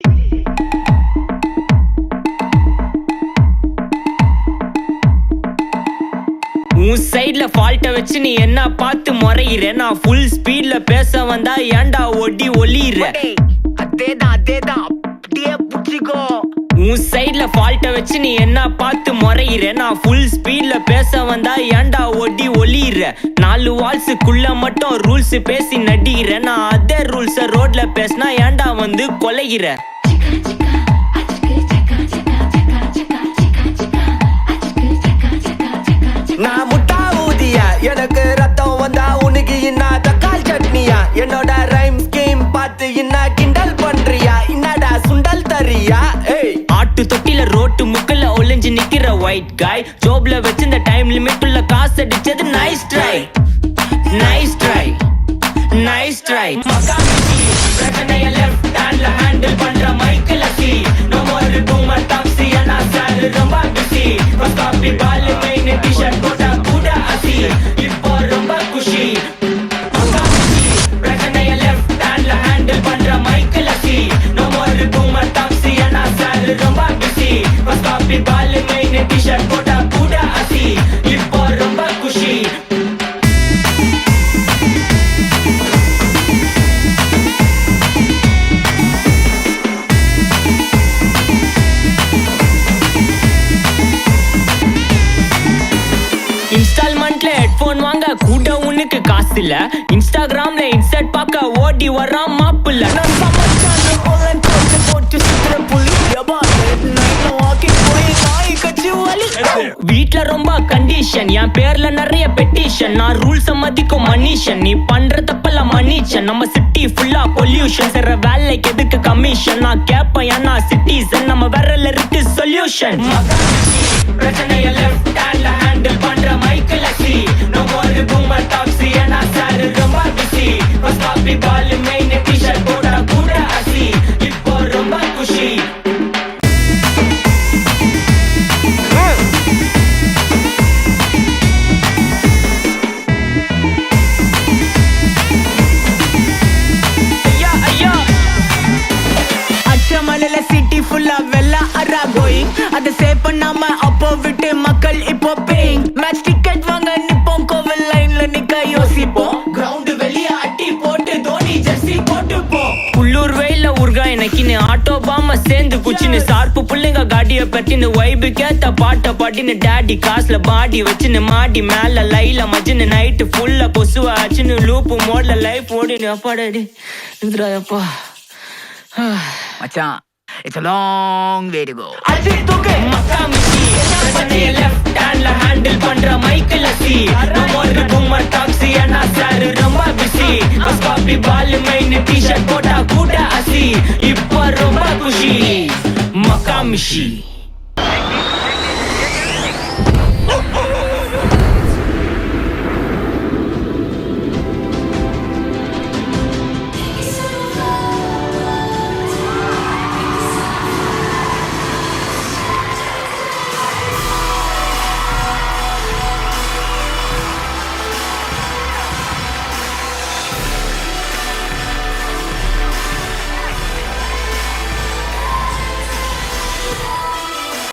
உன் சைட்ல ஃபால்ட்ட வச்சு நீ என்ன பார்த்து முறையிற. நான் ஃபுல் ஸ்பீட்ல பேச வந்தா ஏன்டா ஒடி ஒளியிற. அதேதான் அப்படியே புடிச்சுக்கோ. உன் சைட்ல ஃபால்ட்ட வச்சு நீ என்ன பார்த்து முறையிற. நான் ஃபுல் ஸ்பீட்ல பேச வந்தா ஏன்டா ஒடி ஒளியிற. 4 வால்ஸுக்குள்ள மட்டும் ரூல்ஸ் பேசி நடிகிற. நான் அதே ரூல்ஸ ரோட்ல பேசினா ஏன்டா வந்து கொலைகிற. நான் முட்டா ஊதியா, எனக்கு ரத்தம் வந்தா உனக்கு இன்னா தக்காளி சட்னியா. என்னோட ரைம் ஸ்கீம் பார்த்து என்ன கிண்டல் பண்றியா? என்னடா சுண்டல் தரியா? ஆட்டு தொட்டில ரோட்டு முக்கல்ல ஒளிஞ்சு நிக்கிற ஒயிட் காய். ஜோப்ல வச்சு இந்த டைம் லிமிட் உள்ள காசு அடிச்சது nice try, nice try, nice try. பிரச்சனைய லெஃப்ட் ஹேண்ட்ல ஹேண்டில் பண்ற Michael C. No more boomer taxi அண்ணா சார் ரொம்ப பிஸி. ஃபர்ஸ்ட் காப்பி பால் மெயின் டி-ஷர்ட் போட்டா கூட அசி. இப்போ ரொம்ப குஷி. பிரச்சனைய லெஃப்ட் ஹேண்ட்ல ஹேண்டில் பண்ற Michael C. No more boomer taxi அண்ணா சார் ரொம்ப பிஸி. ஃபர்ஸ்ட் காப்பி பால் மெயின் டி-ஷர்ட் போட்டா கூட அசி. இப்போ ரொம்ப குஷி. இன்ஸ்டால்மெண்ட்ல ஹெட்போன் வாங்க கூட உனக்கு காசு இல்ல. இன்ஸ்டாகிராம்ல இன்ஸ்டன்ட் பார்க்க ஓடி வரான் மாப்பிள்ள. வீட்ல ரொம்ப கண்டிஷன், என் பேர்ல நிறைய பெட்டிஷன். நான் ரூல்ஸ் மதிக்கும் மனுஷன், நீ பண்ற தப்பெல்லாம் மன்னிச்சன். நம்ம சிட்டி ஃபுல்லா பொல்யூஷன், செய்ற வேலைக்கு எதுக்கு கமிஷன்? நான் கேப்பேன் ஏன்னா சிட்டிசன், நம்ம விரல்ல இருக்கு சொல்யூஷன். பிரச்சனைய லெஃப்ட் ஹேண்ட்ல ஹேண்டில் பண்ற Michael C. No more boomer taxi அண்ணா சார் ரொம்ப பிஸி. ஃபர்ஸ்ட் காப்பி பால் மெயின் டி-ஷர்ட் போட்டா கூட அசி. இப்போ ரொம்ப குஷி. அச்சமலையில சிட்டி ஃபுல்லா வெள்ளா அரா கோயிங். அதை சேவ் பண்ணாம அப்போ விட்டு மக்கள் இப்போ பேயிங். மேட்ச் டிக்கெட் வாங்க நிப்போம், கோவில் லைன்ல நிக்க யோசிப்போம். கிரவுண்ட் வெளிய அட்டி போட்டு தோனி ஜெர்சி போட்டு போ. உள்ளூர் வெயில ஊர்கா எனக்குன்னு ஆட்டோ பாம சேர்ந்து குச்சின்னு. சார்பு புள்ளைங்க காடிய பட்டின்னு வைபு கேத்த பாட்ட பாட்டின்னு. டேடி காசுல பாடி வச்சுன்னு மாடி மேல லைல மஜின்னு. நைட்டு ஃபுல்லா கொசுவா ஆச்சுன்னு லூப்பு மோட்ல லைஃப் ஓடினு. அப்பாடாடி இதுராயப்பா மச்சான், it's a long way to go. Left ஹேண்ட்ல ஹேண்டில் பண்ற Michael C. No more boomer taxi அண்ணா சார் ரொம்ப பிஸி. ஃபர்ஸ்ட் காப்பி பால் மெயின் டி-ஷர்ட் போட்டா கூட அசி. இப்போ ரொம்ப குஷி. மக்காமிஷி.